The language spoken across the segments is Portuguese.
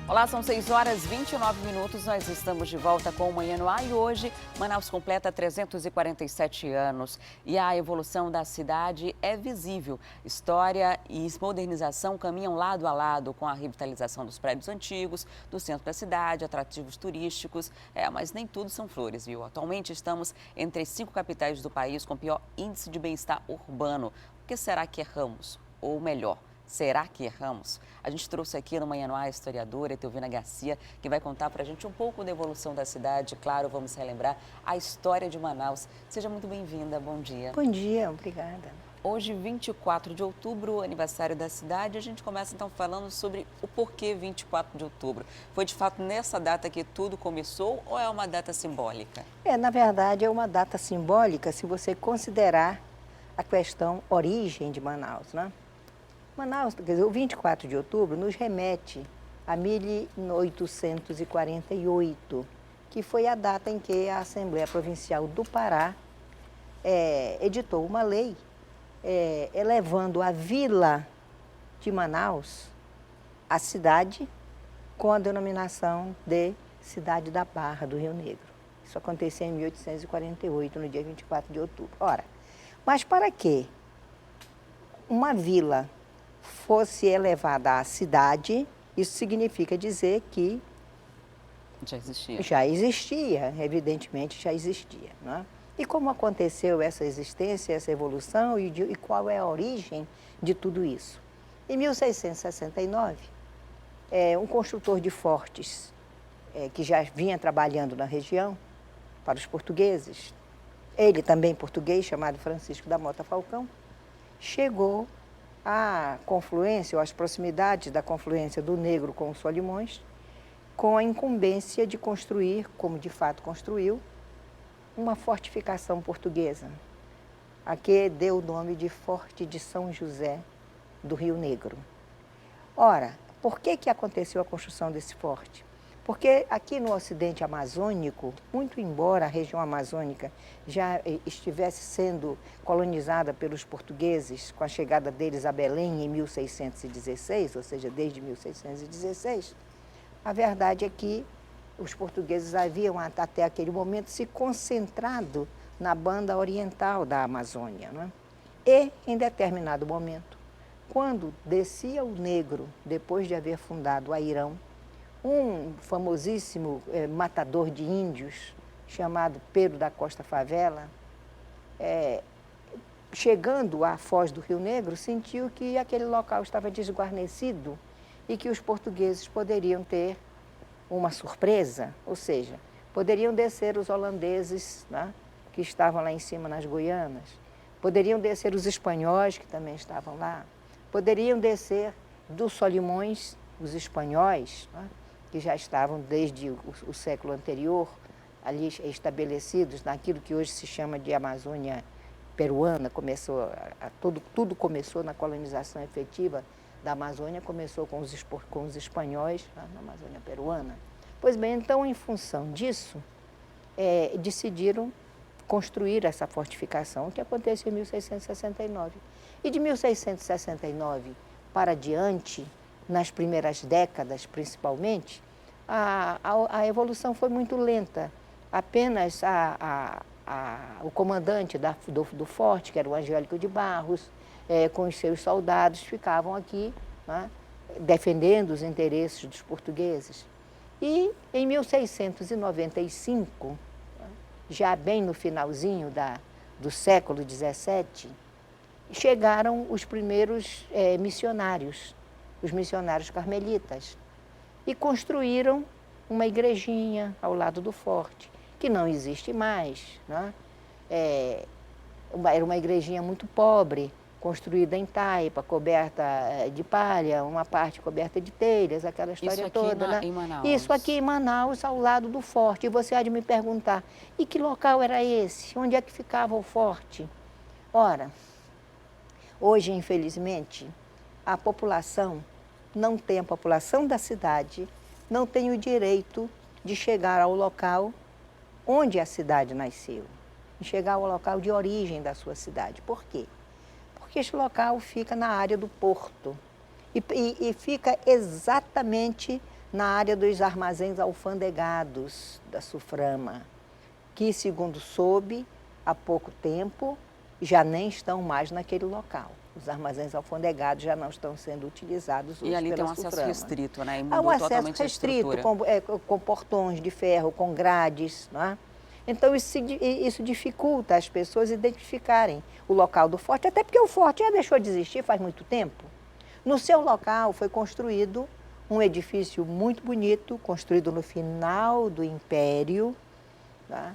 Olá, são 6 horas e 29 minutos. Nós estamos de volta com o Manhã no Ar e hoje Manaus completa 347 anos e a evolução da cidade é visível. História e modernização caminham lado a lado com a revitalização dos prédios antigos, do centro da cidade, atrativos turísticos. Mas nem tudo são flores, viu? Atualmente estamos entre as 5 capitais do país com pior índice de bem-estar urbano. O que será que erramos? Ou melhor, será que erramos? A gente trouxe aqui no Manhã no Ar a historiadora Etelvina Garcia, que vai contar para a gente um pouco da evolução da cidade. Claro, vamos relembrar a história de Manaus. Seja muito bem-vinda, bom dia. Bom dia, obrigada. Hoje, 24 de outubro, aniversário da cidade, a gente começa então falando sobre o porquê 24 de outubro. Foi de fato nessa data que tudo começou ou é uma data simbólica? Na verdade, é uma data simbólica se você considerar a questão origem de Manaus, né? Manaus, quer dizer, o 24 de outubro nos remete a 1848, que foi a data em que a Assembleia Provincial do Pará editou uma lei elevando a vila de Manaus à cidade com a denominação de Cidade da Barra do Rio Negro. Isso aconteceu em 1848, no dia 24 de outubro. Ora, mas para que uma vila fosse elevada à cidade, isso significa dizer que já existia, evidentemente já existia. Né? E como aconteceu essa existência, essa evolução e qual é a origem de tudo isso? Em 1669, um construtor de fortes que já vinha trabalhando na região para os portugueses, ele também português, chamado Francisco da Mota Falcão, chegou à confluência, ou às proximidades da confluência do Negro com o Solimões, com a incumbência de construir, como de fato construiu, uma fortificação portuguesa, a que deu o nome de Forte de São José do Rio Negro. Ora, por que aconteceu a construção desse forte? Porque aqui no Ocidente Amazônico, muito embora a região amazônica já estivesse sendo colonizada pelos portugueses com a chegada deles a Belém em 1616, ou seja, desde 1616, a verdade é que os portugueses haviam até aquele momento se concentrado na banda oriental da Amazônia. Não é? E, em determinado momento, quando descia o Negro, depois de haver fundado o Airão, um famosíssimo matador de índios, chamado Pedro da Costa Favela, chegando à foz do Rio Negro, sentiu que aquele local estava desguarnecido e que os portugueses poderiam ter uma surpresa, ou seja, poderiam descer os holandeses, né, que estavam lá em cima nas Guianas, poderiam descer os espanhóis, que também estavam lá, poderiam descer dos Solimões, os espanhóis, né, que já estavam desde o século anterior, ali estabelecidos naquilo que hoje se chama de Amazônia peruana. Tudo começou na colonização efetiva da Amazônia, começou com os espanhóis, né, na Amazônia peruana. Pois bem, então, em função disso, decidiram construir essa fortificação, que aconteceu em 1669. E de 1669 para diante, nas primeiras décadas, principalmente, a evolução foi muito lenta. Apenas o comandante do forte, que era o Angélico de Barros, com os seus soldados, ficavam aqui, né, defendendo os interesses dos portugueses. E em 1695, já bem no finalzinho do século XVII, chegaram os primeiros missionários, os missionários carmelitas, e construíram uma igrejinha ao lado do forte, que não existe mais. Né? Era uma igrejinha muito pobre, construída em taipa, coberta de palha, uma parte coberta de telhas, aquela história toda. Né? Em Manaus. Isso aqui em Manaus, ao lado do forte. E você há de me perguntar, e que local era esse? Onde é que ficava o forte? Ora, hoje, infelizmente, a população da cidade não tem o direito de chegar ao local onde a cidade nasceu, de chegar ao local de origem da sua cidade. Por quê? Porque este local fica na área do porto e fica exatamente na área dos armazéns alfandegados da Suframa, que, segundo soube, há pouco tempo já nem estão mais naquele local. Os armazéns alfandegados já não estão sendo utilizados hoje E ali pela tem um acesso Suframa. restrito, né? E Há um mudou acesso totalmente a restrito, estrutura. com portões de ferro, com grades, não é? Então, isso dificulta as pessoas identificarem o local do forte, até porque o forte já deixou de existir faz muito tempo. No seu local foi construído um edifício muito bonito, construído no final do Império. Tá?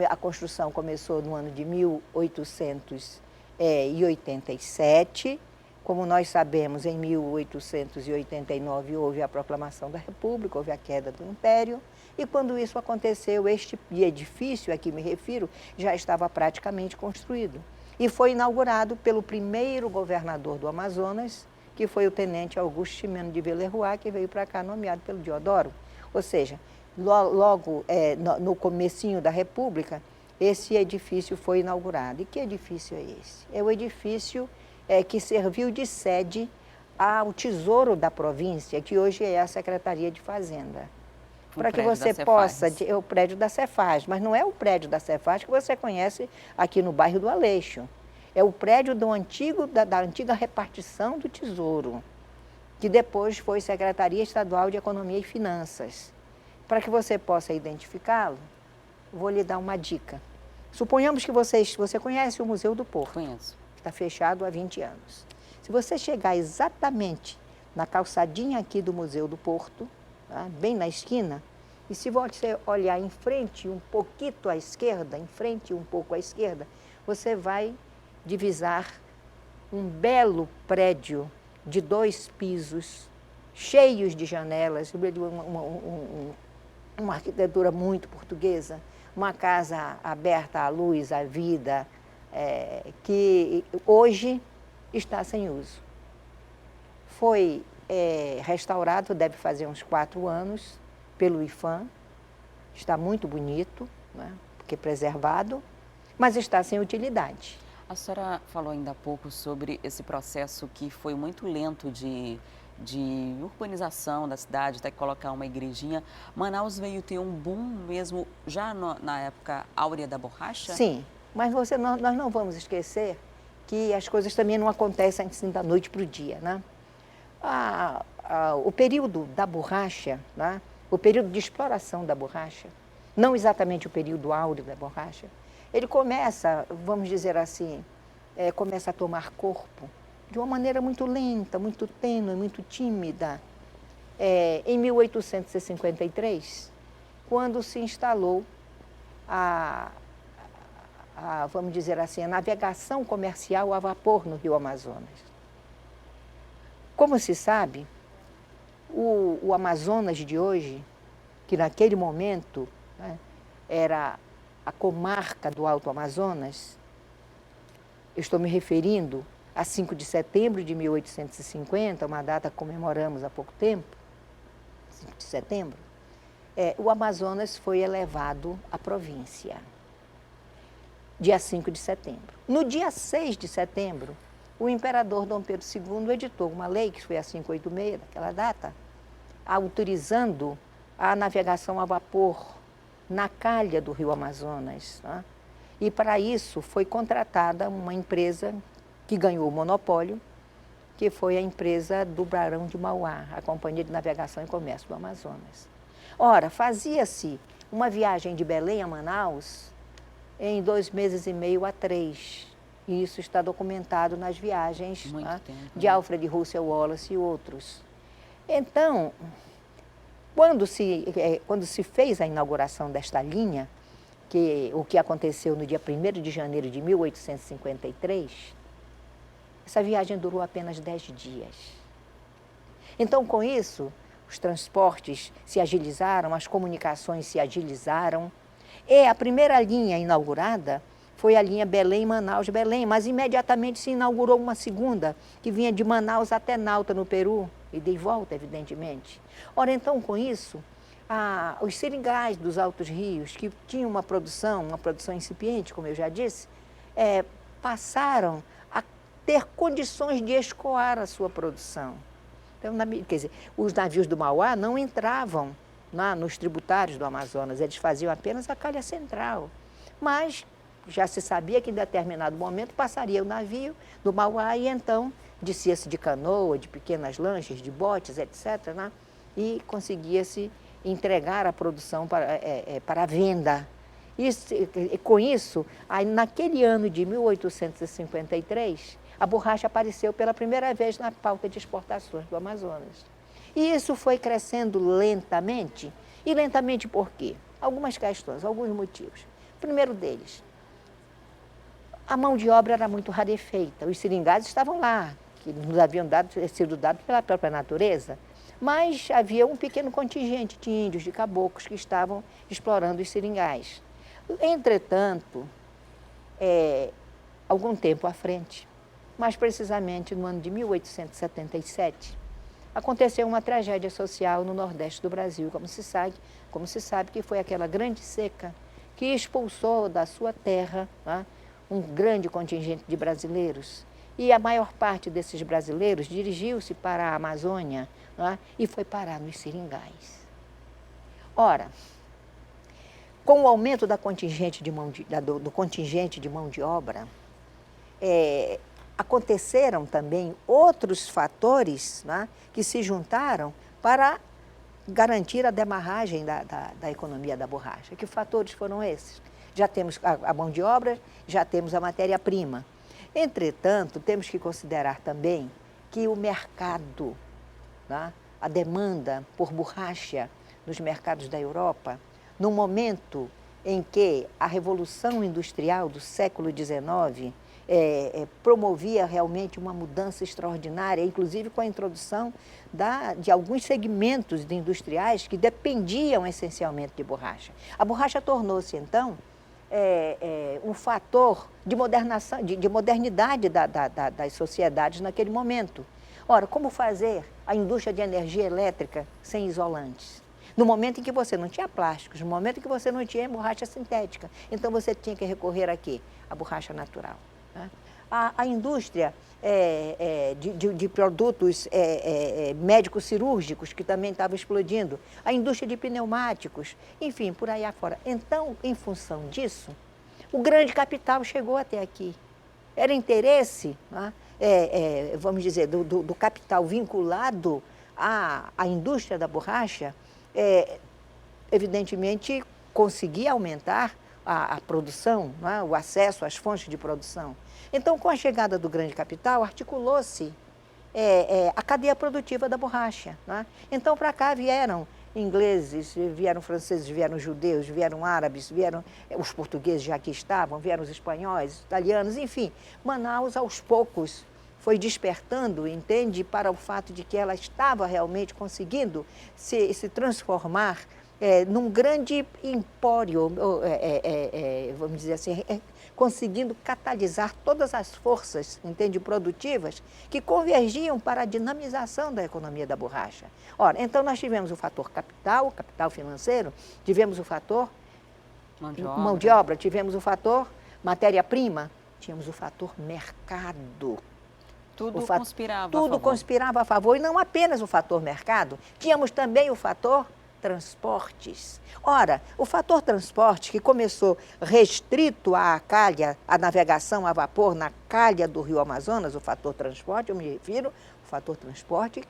A construção começou no ano de 1887. Como nós sabemos, em 1889 houve a proclamação da República, houve a queda do Império. E quando isso aconteceu, este edifício a que me refiro já estava praticamente construído. E foi inaugurado pelo primeiro governador do Amazonas, que foi o tenente Augusto Ximeno de Villerroy, que veio para cá nomeado pelo Deodoro. Ou seja, logo no comecinho da República, esse edifício foi inaugurado. E que edifício é esse? É o edifício que serviu de sede ao Tesouro da Província, que hoje é a Secretaria de Fazenda. Para que você possa... É o prédio da Cefaz, mas não é o prédio da Cefaz que você conhece aqui no bairro do Aleixo. É o prédio da antiga repartição do Tesouro, que depois foi Secretaria Estadual de Economia e Finanças. Para que você possa identificá-lo, vou lhe dar uma dica. Suponhamos que você conhece o Museu do Porto. Conheço. Que está fechado há 20 anos. Se você chegar exatamente na calçadinha aqui do Museu do Porto, tá? Bem na esquina, e se você olhar em frente um pouquinho à esquerda, em frente um pouco à esquerda, você vai divisar um belo prédio de 2 pisos, cheios de janelas, uma arquitetura muito portuguesa, uma casa aberta à luz, à vida, que hoje está sem uso. Foi restaurado, deve fazer uns 4 anos, pelo IPHAN, está muito bonito, né, porque preservado, mas está sem utilidade. A senhora falou ainda há pouco sobre esse processo que foi muito lento de urbanização da cidade, até que colocar uma igrejinha. Manaus veio ter um boom mesmo já na época áurea da borracha? Sim, mas nós não vamos esquecer que as coisas também não acontecem assim da noite para o dia, né? O período da borracha, né? O período de exploração da borracha, não exatamente o período áureo da borracha, ele começa, vamos dizer assim, começa a tomar corpo de uma maneira muito lenta, muito tênue, muito tímida. Em 1853, quando se instalou vamos dizer assim, a navegação comercial a vapor no Rio Amazonas. Como se sabe, o Amazonas de hoje, que naquele momento, né, era a comarca do Alto Amazonas, eu estou me referindo a 5 de setembro de 1850, uma data que comemoramos há pouco tempo, 5 de setembro, o Amazonas foi elevado à província, dia 5 de setembro. No dia 6 de setembro, o imperador Dom Pedro II editou uma lei, que foi a 586, daquela data, autorizando a navegação a vapor na calha do Rio Amazonas. Né? E para isso foi contratada uma empresa que ganhou o monopólio, que foi a empresa do Barão de Mauá, a Companhia de Navegação e Comércio do Amazonas. Ora, fazia-se uma viagem de Belém a Manaus em 2 meses e meio a 3. E isso está documentado nas viagens, né, de Alfred Russel Wallace e outros. Então, quando se fez a inauguração desta linha, o que aconteceu no dia 1º de janeiro de 1853, essa viagem durou apenas 10 dias. Então, com isso, os transportes se agilizaram, as comunicações se agilizaram, e a primeira linha inaugurada foi a linha Belém-Manaus-Belém, mas imediatamente se inaugurou uma segunda, que vinha de Manaus até Nauta, no Peru, e de volta, evidentemente. Ora, então, com isso, os seringais dos Altos Rios, que tinham uma produção incipiente, como eu já disse, passaram a ter condições de escoar a sua produção. Então, quer dizer, os navios do Mauá não entravam nos tributários do Amazonas, eles faziam apenas a calha central. Mas já se sabia que em determinado momento passaria o navio do Mauá e então descia-se de canoa, de pequenas lanchas, de botes, etc., né? E conseguia-se entregar a produção para a venda. Com isso, aí, naquele ano de 1853, a borracha apareceu pela primeira vez na pauta de exportações do Amazonas. E isso foi crescendo lentamente. E lentamente por quê? Algumas questões, alguns motivos. O primeiro deles, a mão de obra era muito rarefeita. Os seringais estavam lá, que nos haviam sido dados pela própria natureza, mas havia um pequeno contingente de índios, de caboclos, que estavam explorando os seringais. Entretanto, algum tempo à frente, mais precisamente no ano de 1877, aconteceu uma tragédia social no Nordeste do Brasil, como se sabe que foi aquela grande seca que expulsou da sua terra, né, um grande contingente de brasileiros. E a maior parte desses brasileiros dirigiu-se para a Amazônia, né, e foi parar nos seringais. Ora, com o aumento do contingente de mão de obra, aconteceram também outros fatores, né, que se juntaram para garantir a demarragem da economia da borracha. Que fatores foram esses? Já temos a mão de obra, já temos a matéria-prima. Entretanto, temos que considerar também que o mercado, né, a demanda por borracha nos mercados da Europa, no momento em que a Revolução Industrial do século XIX promovia realmente uma mudança extraordinária, inclusive com a introdução de alguns segmentos industriais que dependiam essencialmente de borracha. A borracha tornou-se, então, um fator de modernidade das sociedades naquele momento. Ora, como fazer a indústria de energia elétrica sem isolantes? No momento em que você não tinha plásticos, no momento em que você não tinha borracha sintética, então você tinha que recorrer a quê? A borracha natural. Né? A indústria de produtos médicos cirúrgicos, que também estava explodindo, a indústria de pneumáticos, enfim, por aí afora. Então, em função disso, o grande capital chegou até aqui. Era interesse, né, vamos dizer, do capital vinculado à indústria da borracha, evidentemente, conseguir aumentar a produção, né, o acesso às fontes de produção. Então, com a chegada do grande capital, articulou-se a cadeia produtiva da borracha. Né? Então, para cá vieram ingleses, vieram franceses, vieram judeus, vieram árabes, vieram os portugueses já aqui estavam, vieram os espanhóis, italianos, enfim. Manaus, aos poucos, foi despertando, entende, para o fato de que ela estava realmente conseguindo se transformar num grande empório, vamos dizer assim, conseguindo catalisar todas as forças, entende, produtivas, que convergiam para a dinamização da economia da borracha. Ora, então nós tivemos o fator capital, o capital financeiro, tivemos o fator mão de obra, tivemos o fator matéria-prima, tínhamos o fator mercado. Tudo conspirava a favor. Tudo conspirava a favor, e não apenas o fator mercado, tínhamos também o fator transportes. Ora, o fator transporte, que começou restrito à calha, à navegação a vapor na calha do rio Amazonas, o fator transporte, eu me refiro, o fator transporte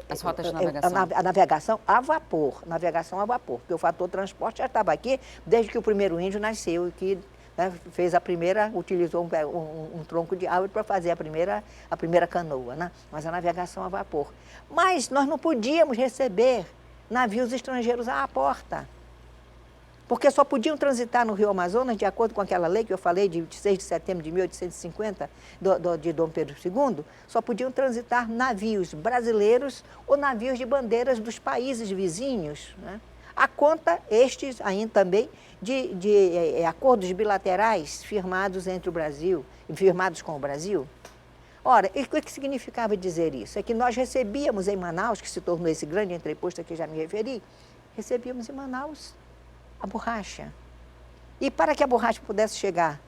as rotas de navegação. A navegação a vapor, porque o fator transporte já estava aqui desde que o primeiro índio nasceu e que fez utilizou um tronco de árvore para fazer a primeira canoa, né? Mas a navegação a vapor. Mas nós não podíamos receber navios estrangeiros à porta, porque só podiam transitar no Rio Amazonas, de acordo com aquela lei que eu falei, de 6 de setembro de 1850, de Dom Pedro II, só podiam transitar navios brasileiros ou navios de bandeiras dos países vizinhos, né? A conta, estes ainda também, de acordos bilaterais firmados entre o Brasil, firmados com o Brasil. Ora, e o que significava dizer isso? É que nós recebíamos em Manaus, que se tornou esse grande entreposto a que já me referi, recebíamos em Manaus a borracha. E para que a borracha pudesse chegar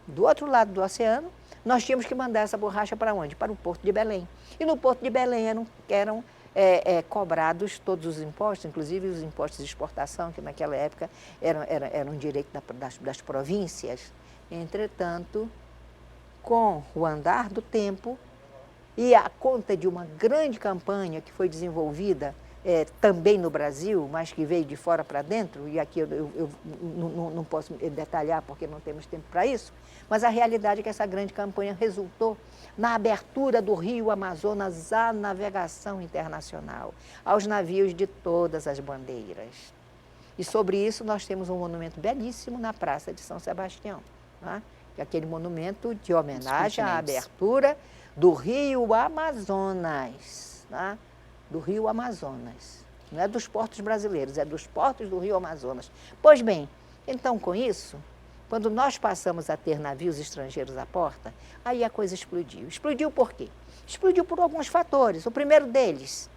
do outro lado do oceano, nós tínhamos que mandar essa borracha para onde? Para o Porto de Belém. E no Porto de Belém eram cobrados todos os impostos, inclusive os impostos de exportação, que naquela época eram direito das províncias. Entretanto, com o andar do tempo e a conta de uma grande campanha que foi desenvolvida também no Brasil, mas que veio de fora para dentro, e aqui eu não posso detalhar porque não temos tempo para isso, mas a realidade é que essa grande campanha resultou na abertura do Rio Amazonas à navegação internacional, aos navios de todas as bandeiras. E sobre isso nós temos um monumento belíssimo na Praça de São Sebastião, né? Que é aquele monumento de homenagem à abertura do Rio Amazonas, né? Do Rio Amazonas. Não é dos portos brasileiros, é dos portos do Rio Amazonas. Pois bem, então com isso, quando nós passamos a ter navios estrangeiros à porta, aí a coisa explodiu. Explodiu por quê? Explodiu por alguns fatores. O primeiro deles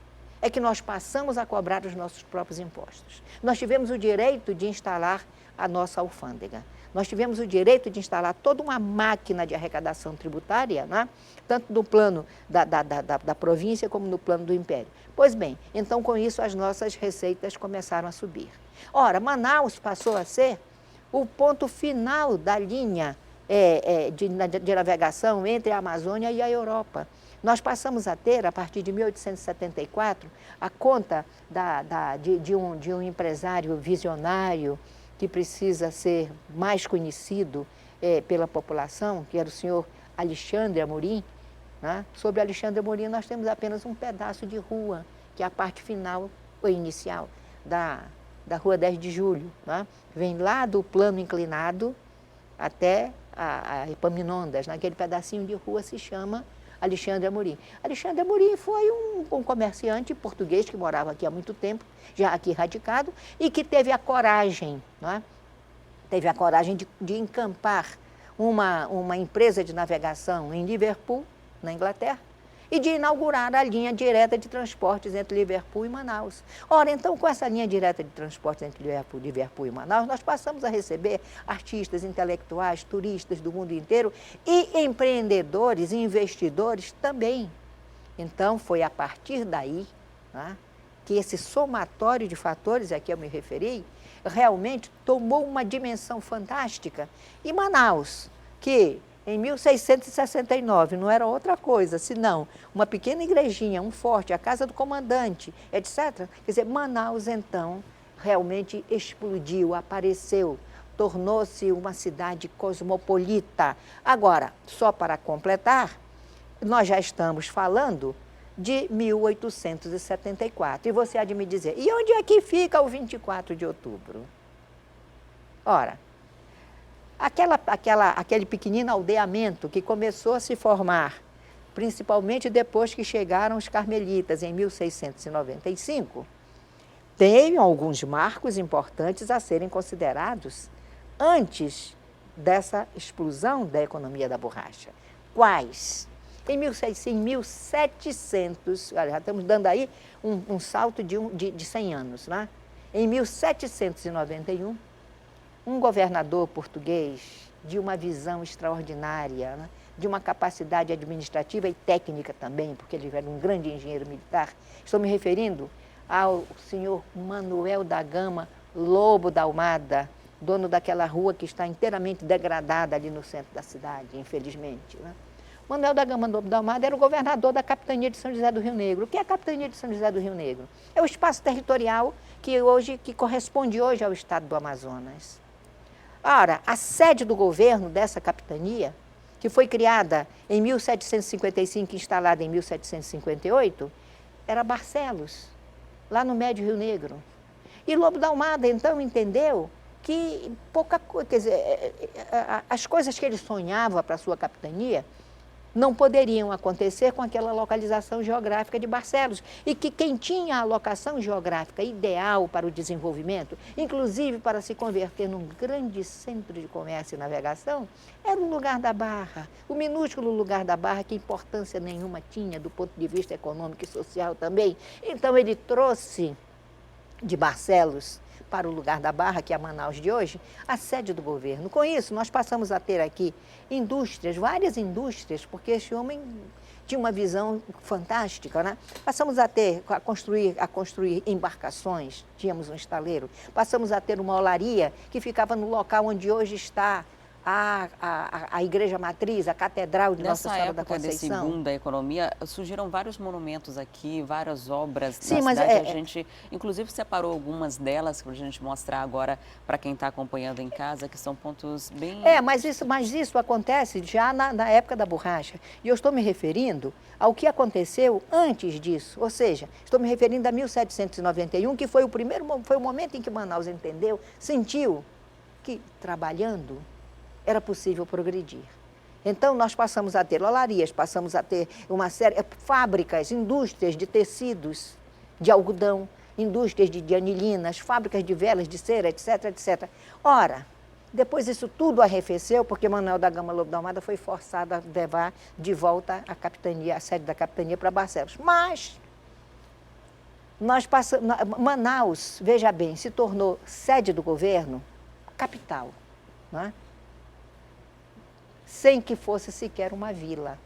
é que nós passamos a cobrar os nossos próprios impostos. Nós tivemos o direito de instalar a nossa alfândega. Nós tivemos o direito de instalar toda uma máquina de arrecadação tributária, né? Tanto no plano da província como no plano do império. Pois bem, então com isso as nossas receitas começaram a subir. Ora, Manaus passou a ser o ponto final da linha de navegação entre a Amazônia e a Europa. Nós passamos a ter, a partir de 1874, a conta de um empresário visionário que precisa ser mais conhecido pela população, que era o senhor Alexandre Amorim, né? Sobre Alexandre Amorim nós temos apenas um pedaço de rua, que é a parte final ou inicial da Rua 10 de Julho. Né? Vem lá do plano inclinado até a Epaminondas, naquele pedacinho de rua se chama Alexandre Amorim. Alexandre Amorim foi um comerciante português que morava aqui há muito tempo, já aqui radicado, e que teve a coragem, não é? Teve a coragem de encampar uma empresa de navegação em Liverpool, na Inglaterra, e de inaugurar a linha direta de transportes entre Liverpool e Manaus. Ora, então, com essa linha direta de transportes entre Liverpool e Manaus, nós passamos a receber artistas, intelectuais, turistas do mundo inteiro e empreendedores e investidores também. Então, foi a partir daí, né, que esse somatório de fatores a que eu me referi realmente tomou uma dimensão fantástica. E Manaus, que em 1669 não era outra coisa, senão uma pequena igrejinha, um forte, a casa do comandante, etc. Quer dizer, Manaus, então, realmente explodiu, apareceu, tornou-se uma cidade cosmopolita. Agora, só para completar, nós já estamos falando de 1874. E você há de me dizer, e onde é que fica o 24 de outubro? Ora, aquele pequenino aldeamento que começou a se formar, principalmente depois que chegaram os carmelitas em 1695, tem alguns marcos importantes a serem considerados antes dessa explosão da economia da borracha. Quais? Em 1700, olha, já estamos dando aí um salto de 100 anos, né? Em 1791, um governador português de uma visão extraordinária, né? De uma capacidade administrativa e técnica também, porque ele era um grande engenheiro militar. Estou me referindo ao senhor Manuel da Gama Lobo da Almada, dono daquela rua que está inteiramente degradada ali no centro da cidade, infelizmente, né? Manuel da Gama Lobo da Almada era o governador da capitania de São José do Rio Negro. O que é a capitania de São José do Rio Negro? É o espaço territorial que corresponde hoje ao estado do Amazonas. Ora, a sede do governo dessa capitania, que foi criada em 1755 e instalada em 1758, era Barcelos, lá no Médio Rio Negro. E Lobo da Almada, então, entendeu que pouca coisa, quer dizer, as coisas que ele sonhava para a sua capitania não poderiam acontecer com aquela localização geográfica de Barcelos. E que quem tinha a locação geográfica ideal para o desenvolvimento, inclusive para se converter num grande centro de comércio e navegação, era o lugar da Barra, o minúsculo lugar da Barra, que importância nenhuma tinha do ponto de vista econômico e social também. Então ele trouxe de Barcelos para o lugar da Barra, que é a Manaus de hoje, a sede do governo. Com isso, nós passamos a ter aqui indústrias, várias indústrias, porque esse homem tinha uma visão fantástica, né? Passamos a construir embarcações, tínhamos um estaleiro. Passamos a ter uma olaria que ficava no local onde hoje está a igreja matriz, a catedral de Nossa Senhora da Conceição. Nessa época desse boom da economia, surgiram vários monumentos aqui, várias obras Sim, na mas cidade. A gente, inclusive, separou algumas delas para a gente mostrar agora para quem está acompanhando em casa, que são pontos bem... Mas isso acontece já na época da borracha. E eu estou me referindo ao que aconteceu antes disso. Ou seja, estou me referindo a 1791, que foi o momento em que Manaus entendeu, sentiu que trabalhando era possível progredir. Então, nós passamos a ter olarias, passamos a ter uma série de fábricas, indústrias de tecidos, de algodão, indústrias de anilinas, fábricas de velas, de cera, etc, etc. Ora, depois isso tudo arrefeceu, porque Manuel da Gama Lobo da Almada foi forçado a levar de volta a capitania, a sede da capitania para Barcelos. Mas Manaus, veja bem, se tornou sede do governo, capital, não é? Sem que fosse sequer uma vila.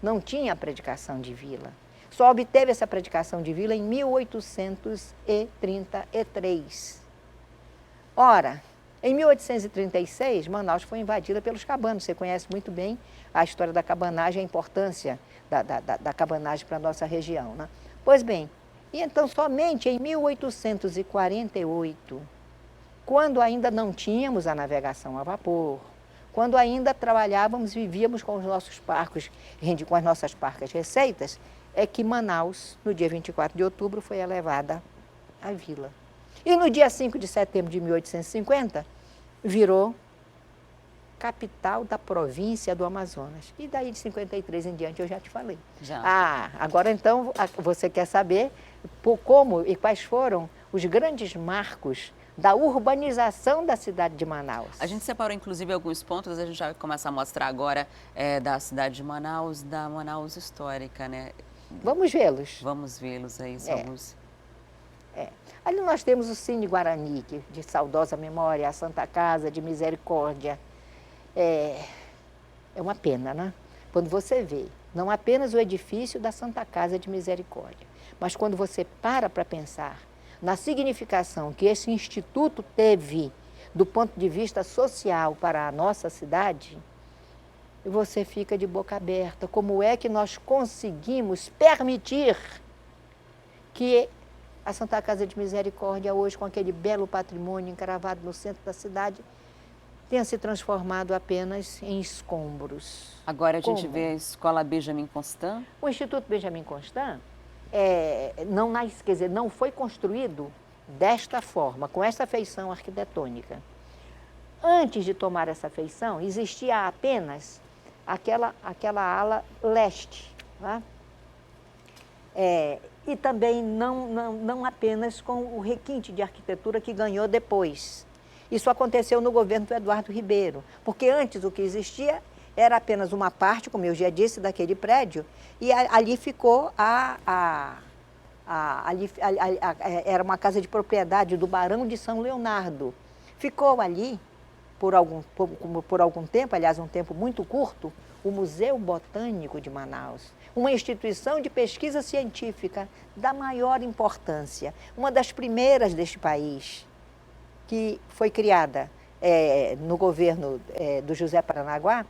Não tinha predicação de vila. Só obteve essa predicação de vila em 1833. Ora, em 1836, Manaus foi invadida pelos cabanos. Você conhece muito bem a história da cabanagem, a importância da cabanagem para a nossa região, né? Pois bem, e então somente em 1848, quando ainda não tínhamos a navegação a vapor, quando ainda trabalhávamos, vivíamos com os nossos barcos, com as nossas parcas receitas, é que Manaus, no dia 24 de outubro, foi elevada à vila. E no dia 5 de setembro de 1850, virou capital da província do Amazonas. E daí de 53 em diante eu já te falei. Já. Agora então você quer saber como e quais foram os grandes marcos da urbanização da cidade de Manaus. A gente separou, inclusive, alguns pontos, a gente já vai começar a mostrar agora da cidade de Manaus, da Manaus histórica, né? Vamos vê-los. Vamos vê-los aí, somos... Ali nós temos o Cine Guarani, que, de saudosa memória, a Santa Casa de Misericórdia. É uma pena, né? Quando você vê, não apenas o edifício da Santa Casa de Misericórdia, mas quando você para pensar na significação que esse instituto teve do ponto de vista social para a nossa cidade, você fica de boca aberta. Como é que nós conseguimos permitir que a Santa Casa de Misericórdia, hoje com aquele belo patrimônio encravado no centro da cidade, tenha se transformado apenas em escombros? Agora a gente vê a Escola Benjamin Constant. O Instituto Benjamin Constant não foi construído desta forma, com essa feição arquitetônica. Antes de tomar essa feição, existia apenas aquela ala leste, tá? E também não apenas com o requinte de arquitetura que ganhou depois. Isso aconteceu no governo do Eduardo Ribeiro, porque antes o que existia era apenas uma parte, como eu já disse, daquele prédio, e ali ficou era uma casa de propriedade do Barão de São Leonardo. Ficou ali, por algum tempo, aliás, um tempo muito curto, o Museu Botânico de Manaus, uma instituição de pesquisa científica da maior importância, uma das primeiras deste país, que foi criada no governo do José Paranaguá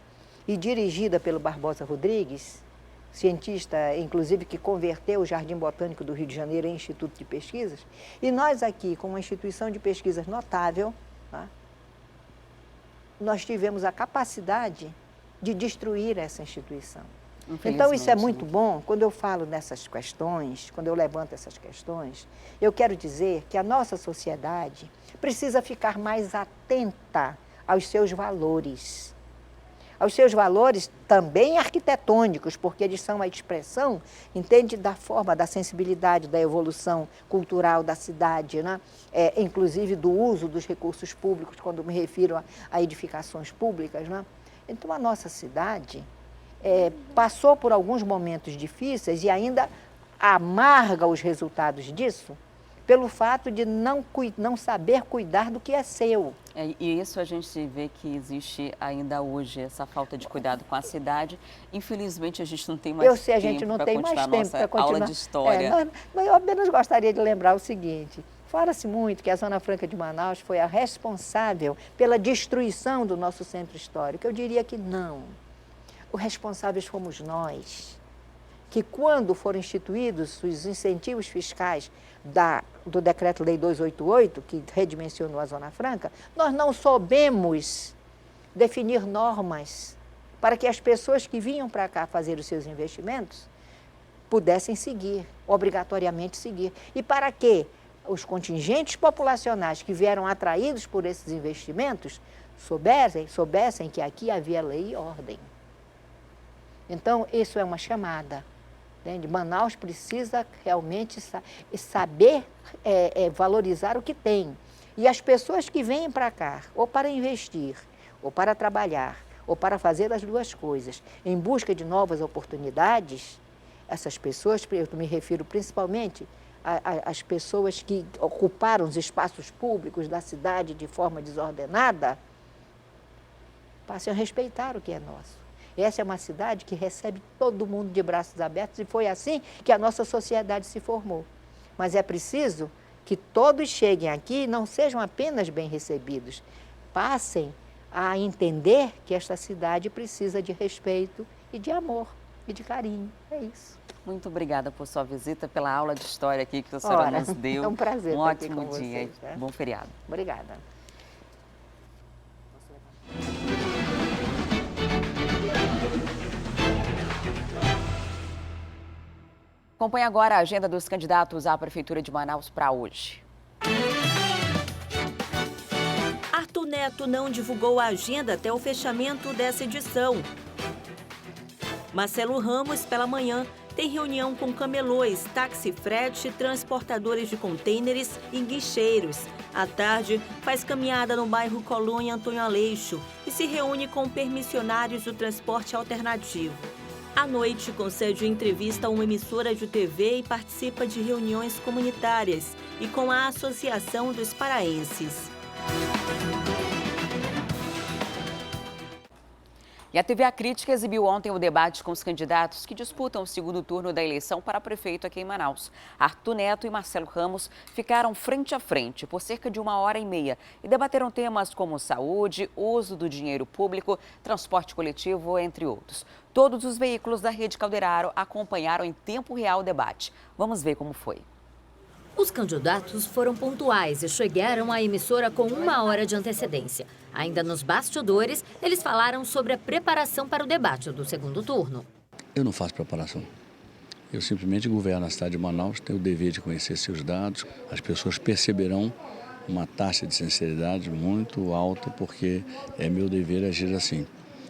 e dirigida pelo Barbosa Rodrigues, cientista, inclusive, que converteu o Jardim Botânico do Rio de Janeiro em Instituto de Pesquisas. E nós aqui, com uma instituição de pesquisas notável, tá? Nós tivemos a capacidade de destruir essa instituição. Então, isso é muito bom. Quando eu falo nessas questões, quando eu levanto essas questões, eu quero dizer que a nossa sociedade precisa ficar mais atenta aos seus valores. Aos seus valores também arquitetônicos, porque eles são a expressão, entende, da forma, da sensibilidade, da evolução cultural da cidade, né? Inclusive do uso dos recursos públicos, quando me refiro a edificações públicas, né? Então, a nossa cidade passou por alguns momentos difíceis e ainda amarga os resultados disso, pelo fato de não saber cuidar do que é seu. E isso a gente vê que existe ainda hoje, essa falta de cuidado com a cidade. Infelizmente, a gente não tem mais Eu sei, a gente não tem mais tempo para continuar. Aula de história. Mas eu apenas gostaria de lembrar o seguinte. Fala-se muito que a Zona Franca de Manaus foi a responsável pela destruição do nosso centro histórico. Eu diria que não. Os responsáveis fomos nós, que quando foram instituídos os incentivos fiscais do Decreto-Lei 288, que redimensionou a Zona Franca, nós não soubemos definir normas para que as pessoas que vinham para cá fazer os seus investimentos pudessem seguir, obrigatoriamente seguir. E para que os contingentes populacionais que vieram atraídos por esses investimentos soubessem que aqui havia lei e ordem. Então, isso é uma chamada. Entende? Manaus precisa realmente saber valorizar o que tem. E as pessoas que vêm para cá, ou para investir, ou para trabalhar, ou para fazer as duas coisas, em busca de novas oportunidades, essas pessoas, eu me refiro principalmente às pessoas que ocuparam os espaços públicos da cidade de forma desordenada, passem a respeitar o que é nosso. Essa é uma cidade que recebe todo mundo de braços abertos e foi assim que a nossa sociedade se formou. Mas é preciso que todos cheguem aqui e não sejam apenas bem recebidos, passem a entender que esta cidade precisa de respeito e de amor e de carinho. É isso. Muito obrigada por sua visita, pela aula de história aqui que a senhora nos deu. É um prazer Um estar aqui ótimo com dia. vocês, né? Bom feriado. Obrigada. Acompanhe agora a agenda dos candidatos à Prefeitura de Manaus para hoje. Arthur Neto não divulgou a agenda até o fechamento dessa edição. Marcelo Ramos, pela manhã, tem reunião com camelôs, taxi-frete, transportadores de contêineres e guicheiros. À tarde, faz caminhada no bairro Colônia Antônio Aleixo e se reúne com permissionários do transporte alternativo. À noite, concede entrevista a uma emissora de TV e participa de reuniões comunitárias e com a Associação dos Paraenses. E a TV A Crítica exibiu ontem o debate com os candidatos que disputam o segundo turno da eleição para prefeito aqui em Manaus. Arthur Neto e Marcelo Ramos ficaram frente a frente por cerca de 1h30 e debateram temas como saúde, uso do dinheiro público, transporte coletivo, entre outros. Todos os veículos da Rede Calderaro acompanharam em tempo real o debate. Vamos ver como foi. Os candidatos foram pontuais e chegaram à emissora com 1 hora de antecedência. Ainda nos bastidores, eles falaram sobre a preparação para o debate do segundo turno. Eu não faço preparação. Eu simplesmente governo a cidade de Manaus, tenho o dever de conhecer seus dados. As pessoas perceberão uma taxa de sinceridade muito alta, porque é meu dever agir assim.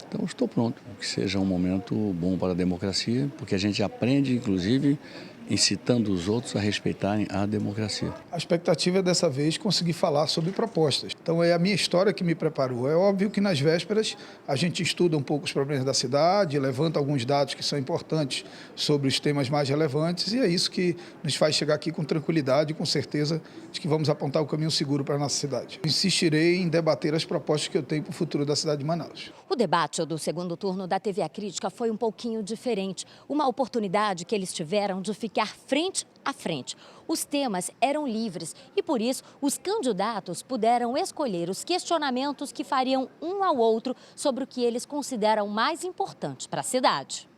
Então, estou pronto, que seja um momento bom para a democracia, porque a gente aprende, inclusive, incitando os outros a respeitarem a democracia. A expectativa é, dessa vez, conseguir falar sobre propostas. Então, é a minha história que me preparou. É óbvio que, nas vésperas, a gente estuda um pouco os problemas da cidade, levanta alguns dados que são importantes sobre os temas mais relevantes, e é isso que nos faz chegar aqui com tranquilidade e com certeza de que vamos apontar o caminho seguro para a nossa cidade. Insistirei em debater as propostas que eu tenho para o futuro da cidade de Manaus. O debate do segundo turno da TV A Crítica foi um pouquinho diferente. Uma oportunidade que eles tiveram de ficar frente a frente. Os temas eram livres e, por isso, os candidatos puderam escolher os questionamentos que fariam um ao outro sobre o que eles consideram mais importante para a cidade.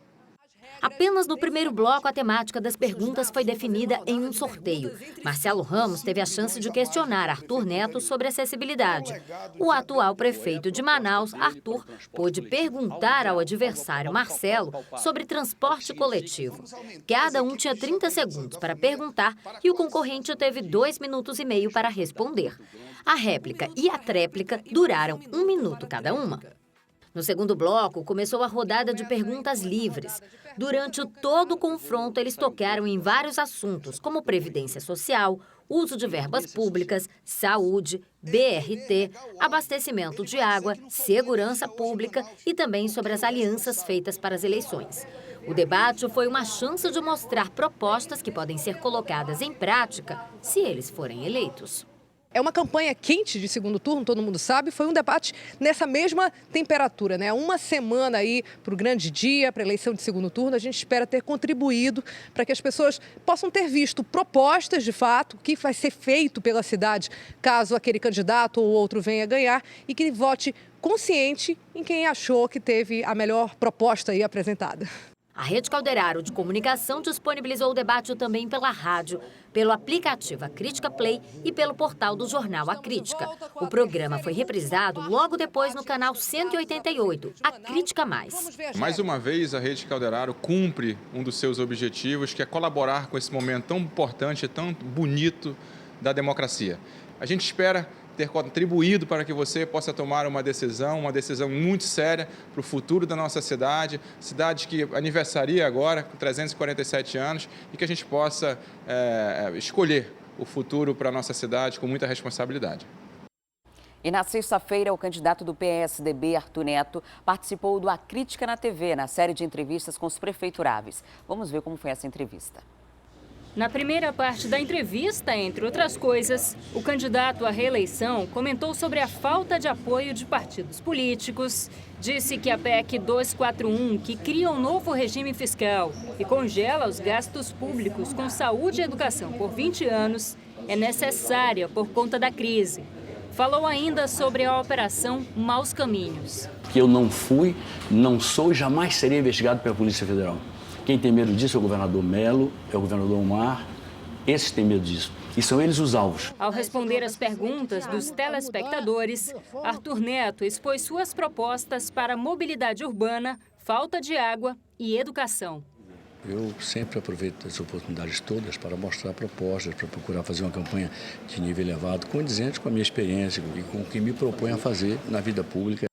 Apenas no primeiro bloco, a temática das perguntas foi definida em um sorteio. Marcelo Ramos teve a chance de questionar Arthur Neto sobre acessibilidade. O atual prefeito de Manaus, Arthur, pôde perguntar ao adversário Marcelo sobre transporte coletivo. Cada um tinha 30 segundos para perguntar e o concorrente teve 2,5 minutos para responder. A réplica e a tréplica duraram 1 minuto cada uma. No segundo bloco, começou a rodada de perguntas livres. Durante todo o confronto, eles tocaram em vários assuntos, como previdência social, uso de verbas públicas, saúde, BRT, abastecimento de água, segurança pública e também sobre as alianças feitas para as eleições. O debate foi uma chance de mostrar propostas que podem ser colocadas em prática se eles forem eleitos. É uma campanha quente de segundo turno, todo mundo sabe, foi um debate nessa mesma temperatura, né? Uma semana aí para o grande dia, para a eleição de segundo turno, a gente espera ter contribuído para que as pessoas possam ter visto propostas de fato, o que vai ser feito pela cidade caso aquele candidato ou outro venha ganhar e que vote consciente em quem achou que teve a melhor proposta aí apresentada. A Rede Calderaro de Comunicação disponibilizou o debate também pela rádio, pelo aplicativo A Crítica Play e pelo portal do jornal A Crítica. O programa foi reprisado logo depois no canal 188, A Crítica Mais. Mais uma vez, a Rede Calderaro cumpre um dos seus objetivos, que é colaborar com esse momento tão importante e tão bonito da democracia. A gente espera ter contribuído para que você possa tomar uma decisão muito séria para o futuro da nossa cidade que aniversaria agora, com 347 anos, e que a gente possa escolher o futuro para a nossa cidade com muita responsabilidade. E na sexta-feira, o candidato do PSDB, Arthur Neto, participou do A Crítica na TV, na série de entrevistas com os prefeituráveis. Vamos ver como foi essa entrevista. Na primeira parte da entrevista, entre outras coisas, o candidato à reeleição comentou sobre a falta de apoio de partidos políticos, disse que a PEC 241, que cria um novo regime fiscal e congela os gastos públicos com saúde e educação por 20 anos, é necessária por conta da crise. Falou ainda sobre a Operação Maus Caminhos. Que eu não fui, não sou e jamais serei investigado pela Polícia Federal. Quem tem medo disso é o governador Melo, é o governador Omar, esses têm medo disso. E são eles os alvos. Ao responder às perguntas dos telespectadores, Arthur Neto expôs suas propostas para mobilidade urbana, falta de água e educação. Eu sempre aproveito as oportunidades todas para mostrar propostas, para procurar fazer uma campanha de nível elevado, condizente com a minha experiência e com o que me proponho a fazer na vida pública.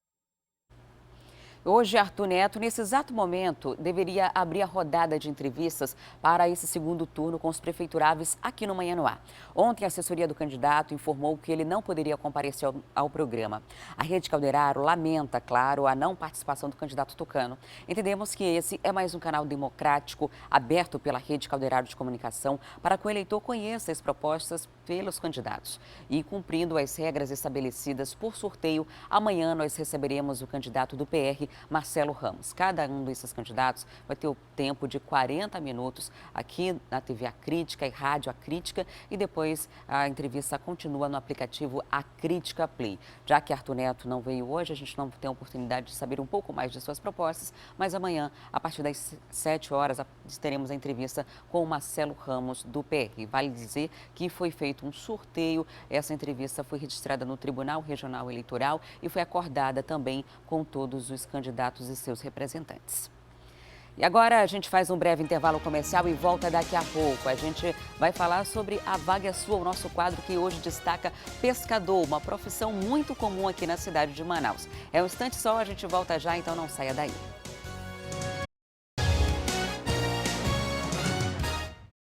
Hoje, Arthur Neto, nesse exato momento, deveria abrir a rodada de entrevistas para esse segundo turno com os prefeituráveis aqui no Manhã no Ar. Ontem, a assessoria do candidato informou que ele não poderia comparecer ao programa. A Rede Calderaro lamenta, claro, a não participação do candidato tucano. Entendemos que esse é mais um canal democrático aberto pela Rede Calderaro de Comunicação para que o eleitor conheça as propostas pelos candidatos. E cumprindo as regras estabelecidas por sorteio, amanhã nós receberemos o candidato do PR, Marcelo Ramos. Cada um desses candidatos vai ter o tempo de 40 minutos aqui na TV A Crítica e Rádio A Crítica, e depois a entrevista continua no aplicativo A Crítica Play. Já que Arthur Neto não veio hoje, a gente não tem a oportunidade de saber um pouco mais de suas propostas, mas amanhã, a partir das 7 horas, teremos a entrevista com o Marcelo Ramos do PR. Vale dizer que foi feito um sorteio, essa entrevista foi registrada no Tribunal Regional Eleitoral e foi acordada também com todos os candidatos e seus representantes. E agora a gente faz um breve intervalo comercial e volta daqui a pouco. A gente vai falar sobre A Vaga é Sua, o nosso quadro que hoje destaca pescador, uma profissão muito comum aqui na cidade de Manaus. É um instante só, a gente volta já, então não saia daí.